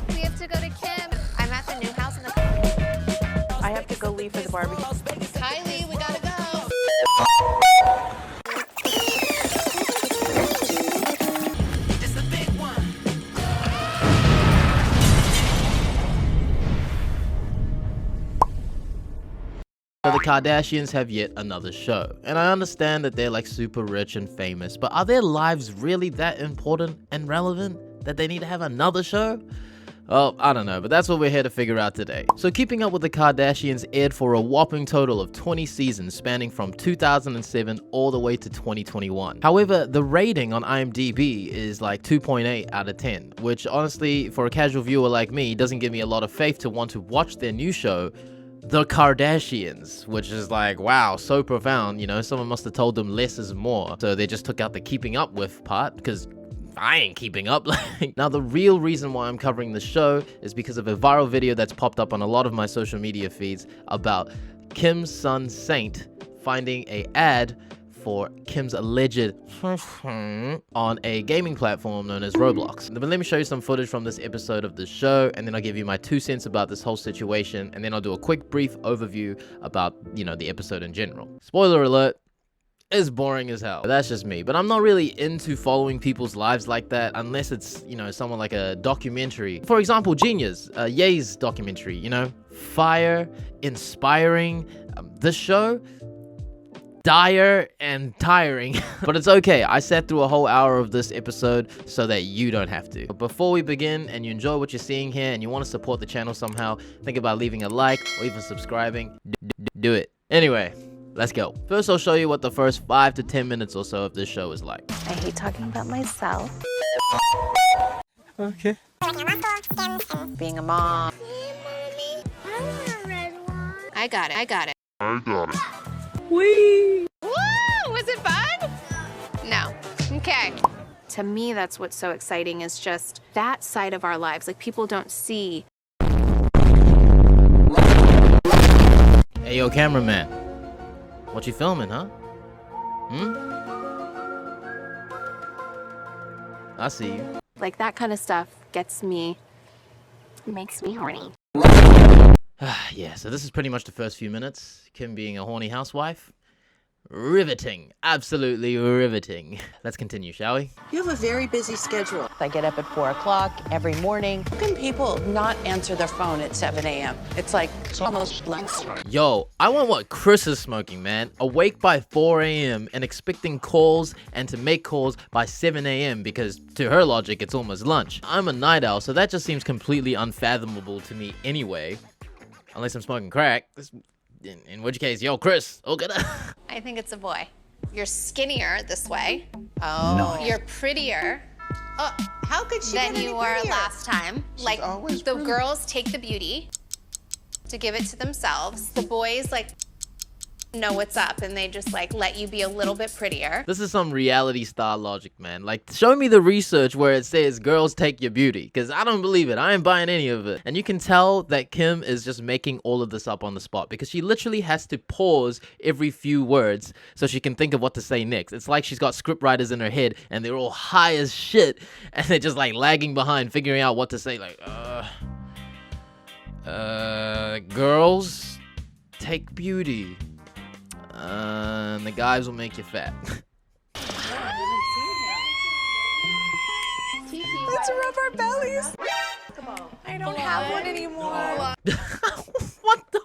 We have to go to Kim. I'm at the new house in the... I have to go leave for the barbecue. Kylie, we gotta go. It's a big one. So the Kardashians have yet another show, and I understand that they're like super rich and famous, but are their lives really that important and relevant that they need to have another show? Well, I don't know, but that's what we're here to figure out today. So Keeping Up with the Kardashians aired for a whopping total of 20 seasons spanning from 2007 all the way to 2021. However, the rating on IMDb is like 2.8 out of 10, which honestly, for a casual viewer like me, doesn't give me a lot of faith to want to watch their new show, The Kardashians, which is like, wow, so profound. You know, someone must have told them less is more, so they just took out the keeping up with part, because I ain't keeping up. Now, the real reason why I'm covering the show is because of a viral video that's popped up on a lot of my social media feeds about Kim's son Saint finding a ad for Kim's alleged on a gaming platform known as Roblox. But let me show you some footage from this episode of the show, and then I'll give you my 2 cents about this whole situation, and then I'll do a quick brief overview about, you know, the episode in general. Spoiler alert, it's boring as hell. That's just me, but I'm not really into following people's lives like that unless it's, you know, someone like a documentary. For example, jeen-yuhs, Ye's documentary, you know, fire, inspiring. This show, dire and tiring. But it's okay, I sat through a whole hour of this episode so that you don't have to. But before we begin, and you enjoy what you're seeing here and you want to support the channel somehow, think about leaving a like or even subscribing. Do it. Anyway, let's go. First, I'll show you what the first 5 to 10 minutes or so of this show is like. I hate talking about myself. Okay. Being a mom. I got it. Whee! Woo! Was it fun? No. Okay. To me, that's what's so exciting, is just that side of our lives. Like, people don't see. Hey, yo, cameraman. What you filming, huh? I see you. Like, that kind of stuff makes me horny. Yeah, so this is pretty much the first few minutes. Kim being a horny housewife. Riveting. Absolutely riveting. Let's continue, shall we? You have a very busy schedule. I get up at 4 o'clock every morning. How can people not answer their phone at 7 a.m.? It's like almost lunch. Yo, I want what Chris is smoking, man. Awake by 4 a.m. and expecting calls and to make calls by 7 a.m. because to her logic, it's almost lunch. I'm a night owl, so that just seems completely unfathomable to me anyway. Unless I'm smoking crack. In which case, yo, Chris, okay. I think it's a boy. You're skinnier this way. Oh. No. You're prettier. Oh, how could she than get you any were prettier? last time. Like, always the pretty. girls take the beauty to give it to themselves. The boys, like, know what's up and they just, like, let you be a little bit prettier. This is some reality star logic, man. Like, show me the research where it says girls take your beauty, because I don't believe it. I ain't buying any of it. And you can tell that Kim is just making all of this up on the spot, because she literally has to pause every few words so she can think of what to say next. It's like she's got script writers in her head and they're all high as shit and they're just like lagging behind figuring out what to say. Like, girls take beauty. And the guys will make you fat. Let's rub our bellies. I don't have one anymore. What the?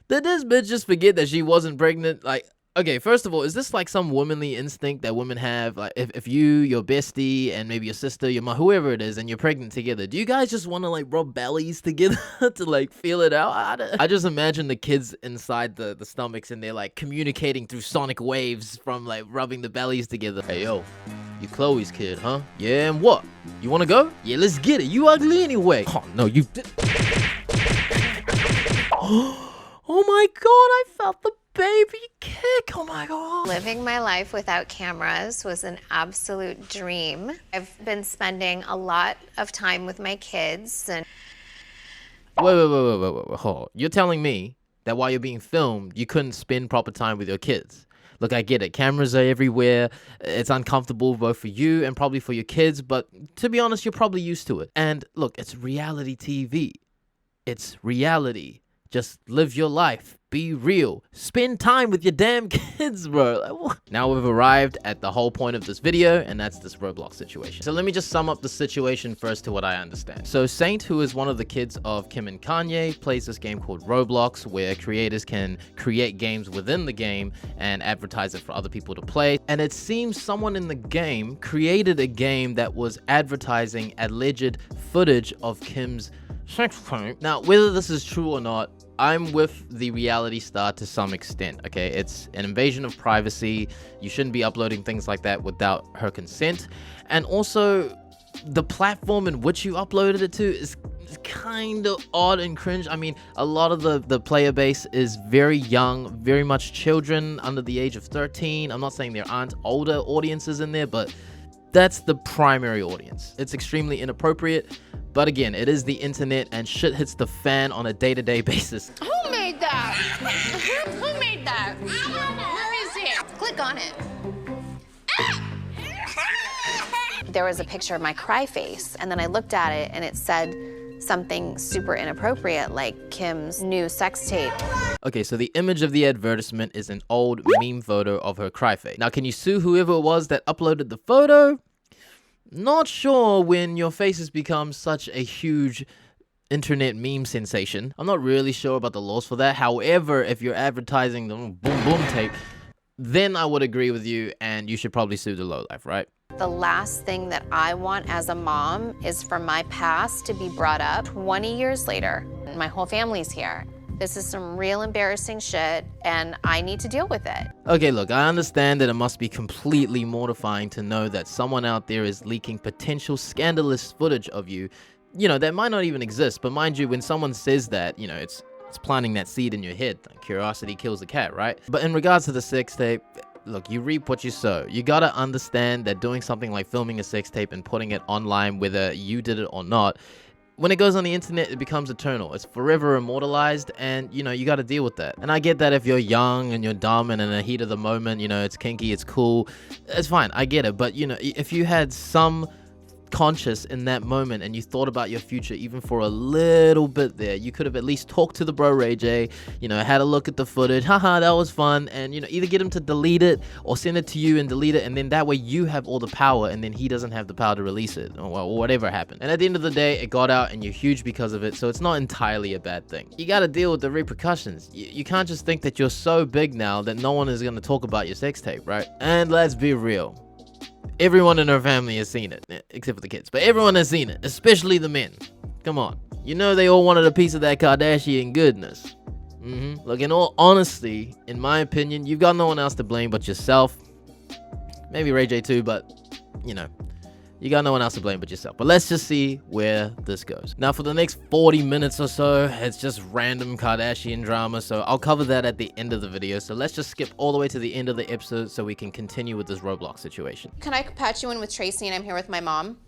Did this bitch just forget that she wasn't pregnant? Like, okay, first of all, is this like some womanly instinct that women have? Like, if you, your bestie, and maybe your sister, your mom, whoever it is, and you're pregnant together, do you guys just want to like rub bellies together to like feel it out? I just imagine the kids inside the stomachs and they're like communicating through sonic waves from like rubbing the bellies together. Hey, yo, you Chloe's kid, huh? Yeah, and what? You want to go? Yeah, let's get it. You ugly anyway. Oh, no, you... Oh my god, I felt the baby kick. Oh my god. Living my life without cameras was an absolute dream. I've been spending a lot of time with my kids and... Wait, hold on. You're telling me that while you're being filmed, you couldn't spend proper time with your kids? Look, I get it. Cameras are everywhere. It's uncomfortable both for you and probably for your kids, but to be honest, you're probably used to it. And look, it's reality TV. It's reality. Just live your life. Be real. Spend time with your damn kids, bro. Now we've arrived at the whole point of this video, and that's this Roblox situation. So let me just sum up the situation first to what I understand. So Saint, who is one of the kids of Kim and Kanye, plays this game called Roblox, where creators can create games within the game and advertise it for other people to play. And it seems someone in the game created a game that was advertising alleged footage of Kim's sex tape. Now, whether this is true or not, I'm with the reality star to some extent, okay? It's an invasion of privacy. You shouldn't be uploading things like that without her consent. And also, the platform in which you uploaded it to is kind of odd and cringe. I mean, a lot of the player base is very young, very much children under the age of 13. I'm not saying there aren't older audiences in there, but that's the primary audience. It's extremely inappropriate. But again, it is the internet and shit hits the fan on a day-to-day basis. Who made that? Who made that? Where is it? Click on it. There was a picture of my cry face, and then I looked at it and it said something super inappropriate, like Kim's new sex tape. Okay, so the image of the advertisement is an old meme photo of her cry face. Now, can you sue whoever it was that uploaded the photo? Not sure when your face has become such a huge internet meme sensation. I'm not really sure about the laws for that. However, if you're advertising the boom boom tape, then I would agree with you and you should probably sue the lowlife, right? The last thing that I want as a mom is for my past to be brought up 20 years later. My whole family's here. This is some real embarrassing shit, and I need to deal with it. Okay, look, I understand that it must be completely mortifying to know that someone out there is leaking potential scandalous footage of you, that might not even exist. But mind you, when someone says that, it's planting that seed in your head. Curiosity kills the cat, right? But in regards to the sex tape, look, you reap what you sow. You gotta understand that doing something like filming a sex tape and putting it online, whether you did it or not, when it goes on the internet, it becomes eternal. It's forever immortalized, and you got to deal with that. And I get that if you're young and you're dumb and in the heat of the moment, it's kinky, it's cool, it's fine. I get it. But if you had some conscious in that moment and you thought about your future even for a little bit there, you could have at least talked to the bro Ray J, had a look at the footage, haha, that was fun, and either get him to delete it or send it to you and delete it, and then that way you have all the power and then he doesn't have the power to release it, or whatever happened. And at the end of the day, it got out and you're huge because of it, so it's not entirely a bad thing. You got to deal with the repercussions. You can't just think that you're so big now that no one is going to talk about your sex tape, right? And let's be real. Everyone in her family has seen it, except for the kids, but everyone has seen it, especially the men. Come on. They all wanted a piece of that Kardashian goodness. Look, in all honesty, in my opinion, you've got no one else to blame but yourself. Maybe Ray J too, but, you got no one else to blame but yourself. But let's just see where this goes. Now, for the next 40 minutes or so, it's just random Kardashian drama, so I'll cover that at the end of the video. So let's just skip all the way to the end of the episode so we can continue with this Roblox situation. Can I patch you in with Tracy and I'm here with my mom?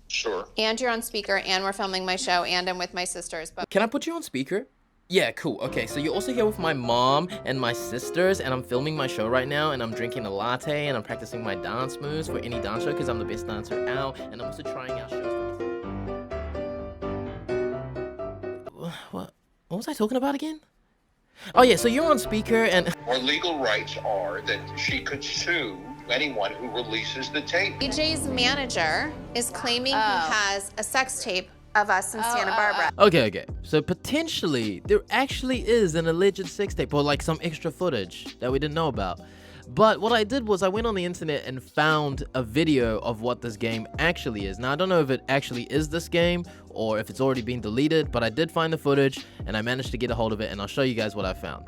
Sure. And you're on speaker and we're filming my show and I'm with my sisters. But Can I put you on speaker? Yeah, cool. Okay, so you're also here with my mom and my sisters, and I'm filming my show right now, and I'm drinking a latte, and I'm practicing my dance moves for any dance show, because I'm the best dancer out, and I'm also trying out shows for What was I talking about again? Oh yeah, so you're on speaker, and Our legal rights are that she could sue anyone who releases the tape. AJ's manager is claiming he has a sex tape of us in Santa Barbara. Okay, so potentially there actually is an alleged sex tape or like some extra footage that we didn't know about. But what I did was I went on the internet and found a video of what this game actually is. Now, I don't know if it actually is this game or if it's already been deleted, but I did find the footage and I managed to get a hold of it, and I'll show you guys what I found.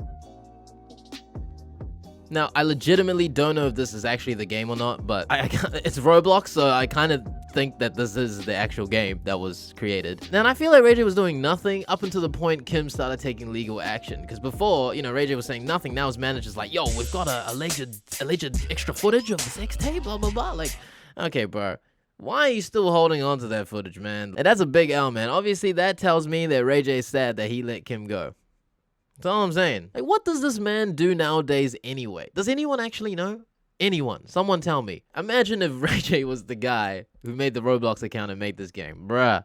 Now, I legitimately don't know if this is actually the game or not, but it's Roblox, so I kind of think that this is the actual game that was created. Now, and I feel like Ray J was doing nothing up until the point Kim started taking legal action. Because before, Ray J was saying nothing. Now his manager's like, yo, we've got a alleged extra footage of the sex tape, blah, blah, blah. Like, okay, bro. Why are you still holding on to that footage, man? And that's a big L, man. Obviously, that tells me that Ray J is sad that he let Kim go. That's all I'm saying. Like, what does this man do nowadays anyway? Does anyone actually know? Anyone? Someone tell me. Imagine if Ray J was the guy who made the Roblox account and made this game. Bruh.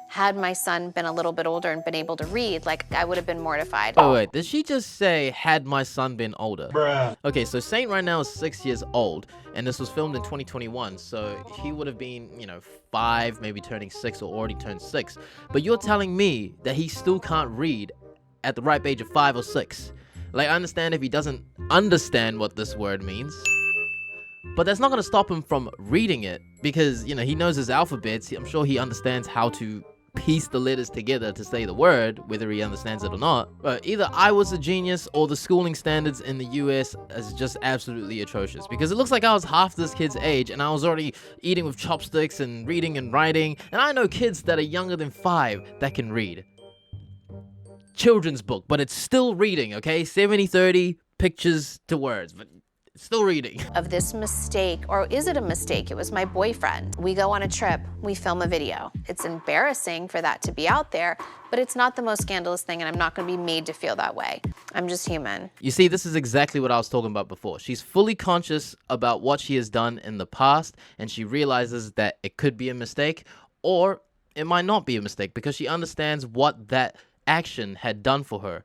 Had my son been a little bit older and been able to read, like, I would have been mortified. Oh, wait. Did she just say, had my son been older? Bruh. Okay, so Saint right now is 6 years old, and this was filmed in 2021, so he would have been, 5, maybe turning 6, or already turned 6. But you're telling me that he still can't read at the ripe age of 5 or 6. Like, I understand if he doesn't understand what this word means, but that's not going to stop him from reading it because, he knows his alphabets. I'm sure he understands how to piece the letters together to say the word, whether he understands it or not. But either I was a genius or the schooling standards in the US is just absolutely atrocious, because it looks like I was half this kid's age and I was already eating with chopsticks and reading and writing. And I know kids that are younger than 5 that can read. Children's book, but it's still reading, okay? 70-30 pictures to words, but it's still reading. Of this mistake, or is it a mistake? It was my boyfriend. We go on a trip, we film a video. It's embarrassing for that to be out there, but it's not the most scandalous thing, and I'm not gonna be made to feel that way. I'm just human. You see, this is exactly what I was talking about before. She's fully conscious about what she has done in the past, and she realizes that it could be a mistake, or it might not be a mistake, because she understands what that action had done for her,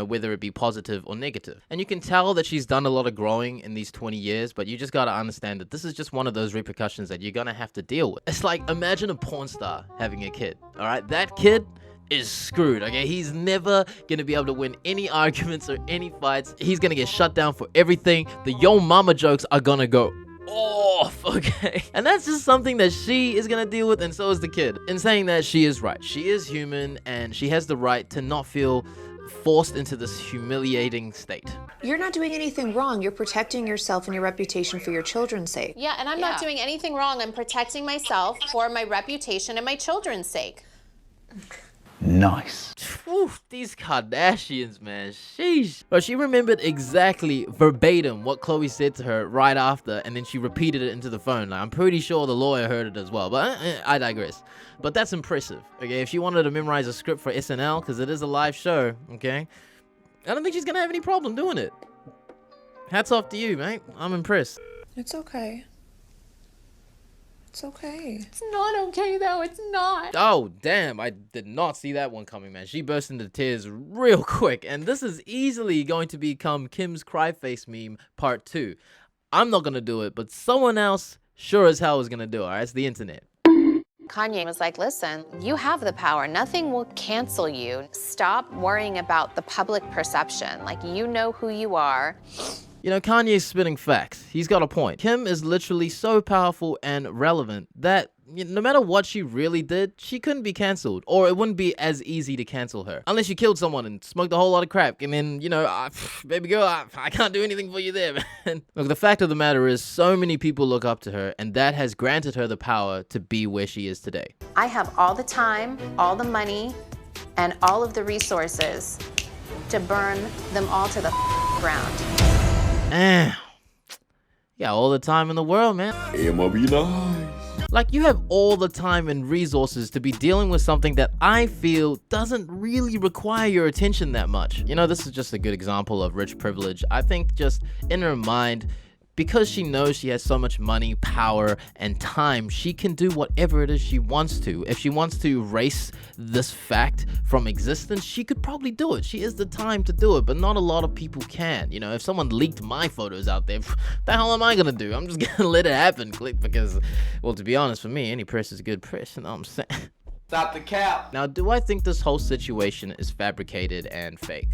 whether it be positive or negative. And you can tell that she's done a lot of growing in these 20 years, but you just gotta understand that this is just one of those repercussions that you're gonna have to deal with. It's like, imagine a porn star having a kid, all right? That kid is screwed, okay? He's never gonna be able to win any arguments or any fights. He's gonna get shut down for everything. The yo mama jokes are gonna go off, okay? And that's just something that she is gonna deal with, and so is the kid. In saying that, she is right. She is human, and she has the right to not feel forced into this humiliating state. You're not doing anything wrong. You're protecting yourself and your reputation for your children's sake. Yeah, and I'm not doing anything wrong. I'm protecting myself for my reputation and my children's sake. Nice. Oof, these Kardashians, man. Sheesh. But she remembered exactly verbatim what Khloe said to her right after, and then she repeated it into the phone. Like, I'm pretty sure the lawyer heard it as well, but I digress. But that's impressive, okay? If she wanted to memorize a script for SNL, because it is a live show, okay? I don't think she's gonna have any problem doing it. Hats off to you, mate. I'm impressed. It's okay. It's okay. It's not okay, though. It's not. Oh, damn. I did not see that one coming, man. She burst into tears real quick. And this is easily going to become Kim's cry face meme part 2. I'm not going to do it, but someone else sure as hell is going to do it. All right? It's the internet. Kanye was like, listen, you have the power. Nothing will cancel you. Stop worrying about the public perception. Like, you know who you are. Kanye's spitting facts. He's got a point. Kim is literally so powerful and relevant that no matter what she really did, she couldn't be canceled, or it wouldn't be as easy to cancel her. Unless you killed someone and smoked a whole lot of crack, and then, baby girl, I can't do anything for you there, man. Look, the fact of the matter is, so many people look up to her, and that has granted her the power to be where she is today. I have all the time, all the money, and all of the resources to burn them all to the ground. Yeah, all the time in the world, man. Like, you have all the time and resources to be dealing with something that I feel doesn't really require your attention that much. This is just a good example of rich privilege. I think just in her mind, because she knows she has so much money, power, and time, she can do whatever it is she wants to. If she wants to erase this fact from existence, she could probably do it. She has the time to do it, but not a lot of people can. If someone leaked my photos out there, the hell am I gonna do? I'm just gonna let it happen, because, well, to be honest, for me, any press is good press, you know what I'm saying? Stop the cap. Now, do I think this whole situation is fabricated and fake?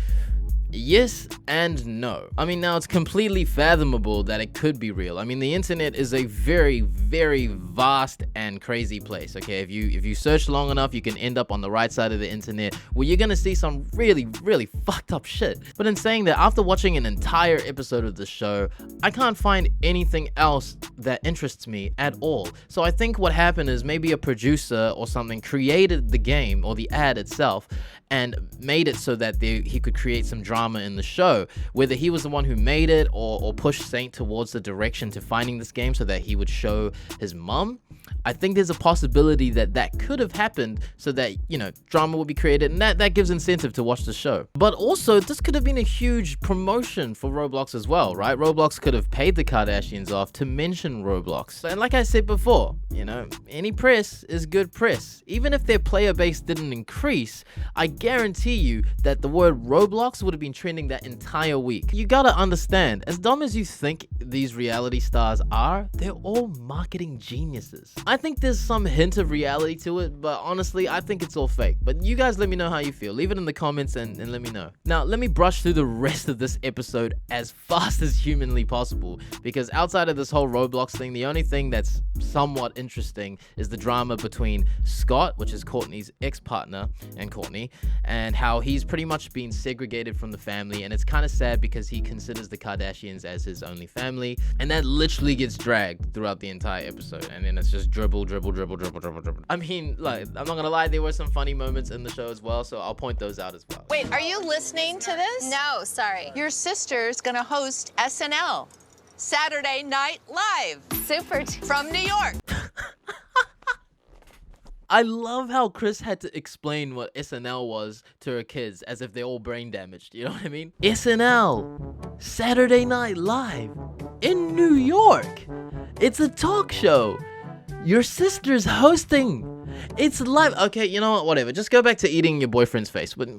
Yes and no. I mean, now it's completely fathomable that it could be real. I mean, the internet is a very, very vast and crazy place, okay? If you search long enough, you can end up on the right side of the internet where you're gonna see some really, really fucked up shit. But in saying that, after watching an entire episode of the show, I can't find anything else that interests me at all. So I think what happened is maybe a producer or something created the game or the ad itself and made it so that he could create some drama drama in the show, whether he was the one who made it or pushed Saint towards the direction to finding this game so that he would show his mom. I think there's a possibility that that could have happened so that, you know, drama would be created, and that gives incentive to watch the show. But also, this could have been a huge promotion for Roblox as well, right? Roblox could have paid the Kardashians off to mention Roblox. And like I said before, you know, any press is good press. Even if their player base didn't increase, I guarantee you that the word Roblox would have been trending that entire week. You gotta understand, as dumb as you think these reality stars are, they're all marketing geniuses. I think there's some hint of reality to it, but honestly, I think it's all fake. But you guys let me know how you feel. Leave it in the comments and let me know. Now, let me brush through the rest of this episode as fast as humanly possible, because outside of this whole Roblox thing, the only thing that's somewhat interesting is the drama between Scott, which is Courtney's ex-partner, and Courtney, and how he's pretty much been segregated from the family, and it's kind of sad because he considers the Kardashians as his only family, and that literally gets dragged throughout the entire episode, and then it's just dribble. I mean, like, I'm not gonna lie, there were some funny moments in the show as well, so I'll point those out as well. Wait, are you listening to this? No, sorry. Your sister's gonna host SNL, Saturday Night Live, Super. from New York. I love how Chris had to explain what SNL was to her kids as if they're all brain damaged, you know what I mean? SNL, Saturday Night Live, in New York. It's a talk show. Your sister's hosting. It's live. Okay, you know what? Whatever. Just go back to eating your boyfriend's face. But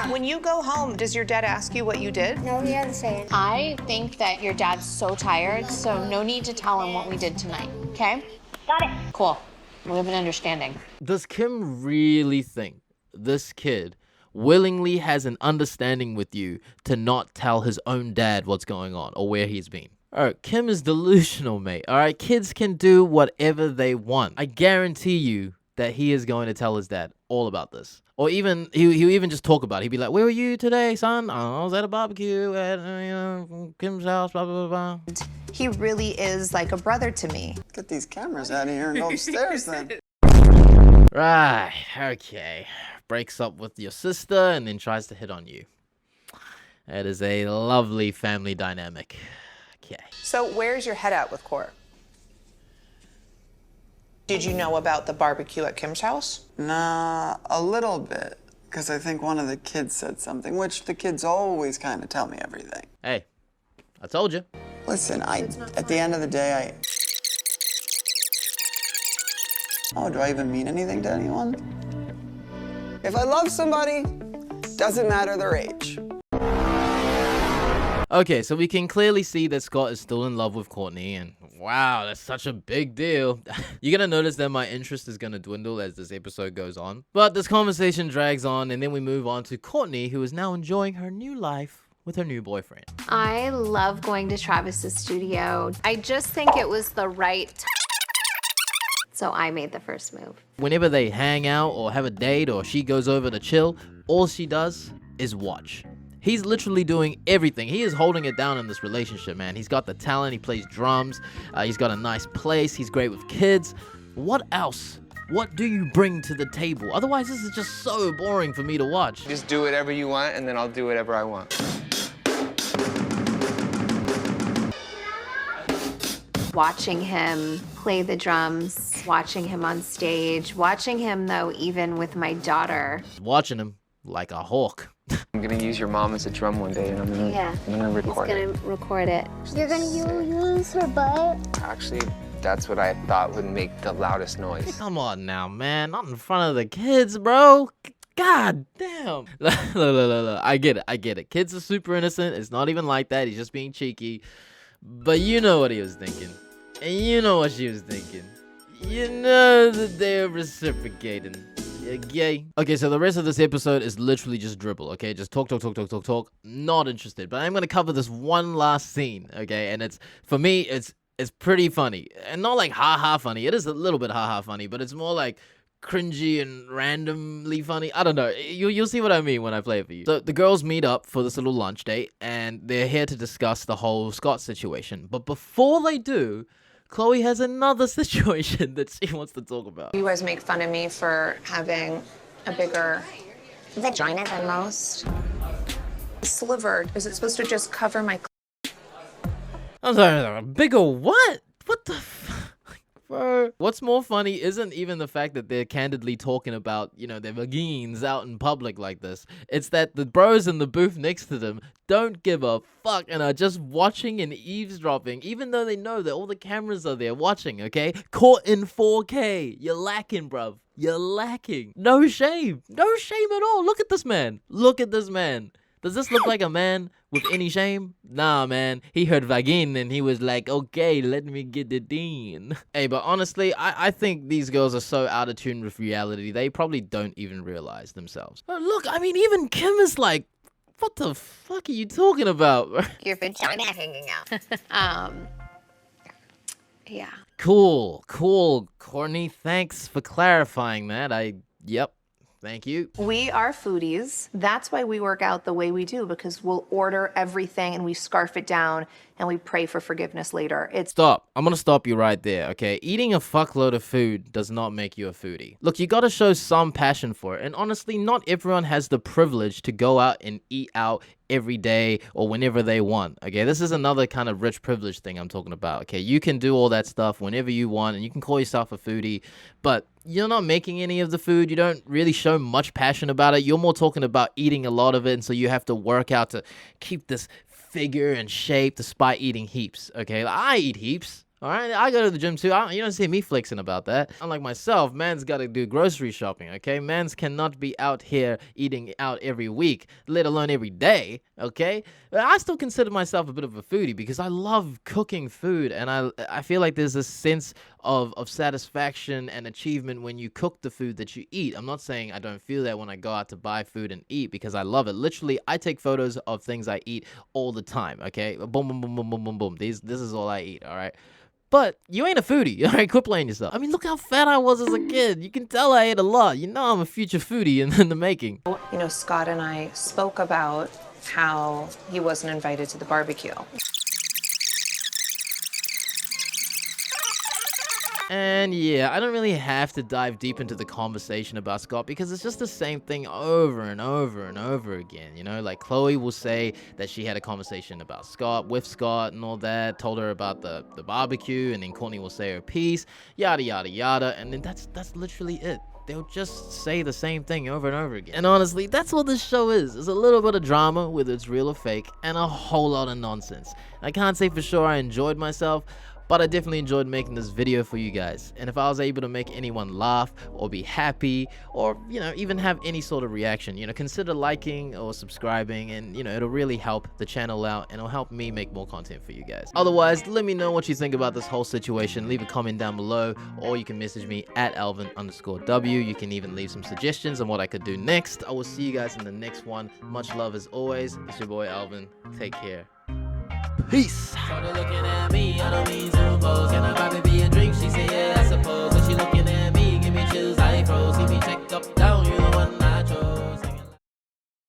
When you go home, does your dad ask you what you did? No, he hasn't said it. I think that your dad's so tired, so no need to tell him what we did tonight, okay? Got it. Cool. We have an understanding. does Kim really think this kid willingly has an understanding with you to not tell his own dad what's going on or where he's been? Alright, Kim is delusional, mate. Alright, kids can do whatever they want. I guarantee you that he is going to tell his dad all about this. Or even, he'll even just talk about it. He'll be like, where were you today, son? Oh, I was at a barbecue at Kim's house, blah, blah, blah, blah. He really is like a brother to me. Get these cameras out of here and go upstairs then. Right, okay. Breaks up with your sister and then tries to hit on you. That is a lovely family dynamic. Okay. So where's your head at with Court? Did you know about the barbecue at Kim's house? Nah, a little bit. Because I think one of the kids said something, which the kids always kind of tell me everything. Hey, I told you. Listen, at the end of the day, oh, do I even mean anything to anyone? If I love somebody, doesn't matter their age. Okay, so we can clearly see that Scott is still in love with Courtney, and wow, that's such a big deal. You're gonna notice that my interest is gonna dwindle as this episode goes on. But this conversation drags on, and then we move on to Courtney, who is now enjoying her new life with her new boyfriend. I love going to Travis's studio. I just think it was the right so I made the first move. Whenever they hang out or have a date or she goes over to chill, all she does is watch. He's literally doing everything. He is holding it down in this relationship, man. He's got the talent. He plays drums. He's got a nice place. He's great with kids. What else? What do you bring to the table? Otherwise, this is just so boring for me to watch. Just do whatever you want, and then I'll do whatever I want. Watching him play the drums, watching him on stage, watching him, though, even with my daughter. Watching him like a hawk. I'm gonna use your mom as a drum one day, and I'm gonna record it. He's gonna record it. You're gonna use her butt? Actually, that's what I thought would make the loudest noise. Come on now, man. Not in front of the kids, bro. God damn. Look. I get it. Kids are super innocent. It's not even like that. He's just being cheeky. But you know what he was thinking. And you know what she was thinking. You know that they're reciprocating. Yay. Okay, so the rest of this episode is literally just dribble, okay? Just talk. Not interested. But I'm going to cover this one last scene, okay? And for me, it's pretty funny. And not like ha-ha funny. It is a little bit ha-ha funny, but it's more like cringy and randomly funny. I don't know. You'll see what I mean when I play it for you. So the girls meet up for this little lunch date, and they're here to discuss the whole Scott situation. But before they do, Chloe has another situation that she wants to talk about. You guys make fun of me for having a bigger vagina than most. Slivered. Is it supposed to just cover my... I'm sorry, bigger what? What the bro? What's more funny isn't even the fact that they're candidly talking about, you know, their vagines out in public like this. It's that the bros in the booth next to them don't give a fuck and are just watching and eavesdropping, even though they know that all the cameras are there watching, okay? Caught in 4K. You're lacking, bruv. You're lacking. No shame. No shame at all. Look at this man. Look at this man. Does this look like a man with any shame? Nah, man. He heard vagin and he was like, okay, let me get the dean. Hey, but honestly, I think these girls are so out of tune with reality, they probably don't even realize themselves. But look, I mean, even Kim is like, what the fuck are you talking about? Your vagina hanging out. Yeah. Cool, Courtney. Thanks for clarifying that. Yep. Thank you. We are foodies. That's why we work out the way we do, because we'll order everything and we scarf it down and we pray for forgiveness later. Stop. I'm gonna stop you right there, okay? Eating a fuckload of food does not make you a foodie. Look, you gotta show some passion for it. And honestly, not everyone has the privilege to go out and eat out every day or whenever they want, okay? This is another kind of rich privilege thing I'm talking about, okay? You can do all that stuff whenever you want and you can call yourself a foodie, but you're not making any of the food. You don't really show much passion about it. You're more talking about eating a lot of it, and so you have to work out to keep this figure and shape despite eating heaps, okay? Like, I eat heaps. All right, I go to the gym too. You don't see me flexing about that. Unlike myself, man's got to do grocery shopping, okay? Mans cannot be out here eating out every week, let alone every day, okay? But I still consider myself a bit of a foodie because I love cooking food, and I feel like there's a sense of satisfaction and achievement when you cook the food that you eat. I'm not saying I don't feel that when I go out to buy food and eat because I love it. Literally, I take photos of things I eat all the time, okay? Boom, boom, boom, boom, boom, boom, boom. This is all I eat, all right? But you ain't a foodie, all right? Quit playing yourself. I mean, look how fat I was as a kid. You can tell I ate a lot. You know I'm a future foodie in the making. You know, Scott and I spoke about how he wasn't invited to the barbecue. And yeah, I don't really have to dive deep into the conversation about Scott because it's just the same thing over and over and over again, you know? Like, Chloe will say that she had a conversation about Scott, with Scott and all that, told her about the barbecue, and then Courtney will say her piece, yada, yada, yada, and then that's literally it. They'll just say the same thing over and over again. And honestly, that's what this show is. It's a little bit of drama, whether it's real or fake, and a whole lot of nonsense. I can't say for sure I enjoyed myself, but I definitely enjoyed making this video for you guys. And if I was able to make anyone laugh or be happy or, you know, even have any sort of reaction, you know, consider liking or subscribing, and, you know, it'll really help the channel out and it'll help me make more content for you guys. Otherwise, let me know what you think about this whole situation. Leave a comment down below, or you can message me at Elvin_W. You can even leave some suggestions on what I could do next. I will see you guys in the next one. Much love as always. It's your boy Elvin. Take care. Peace.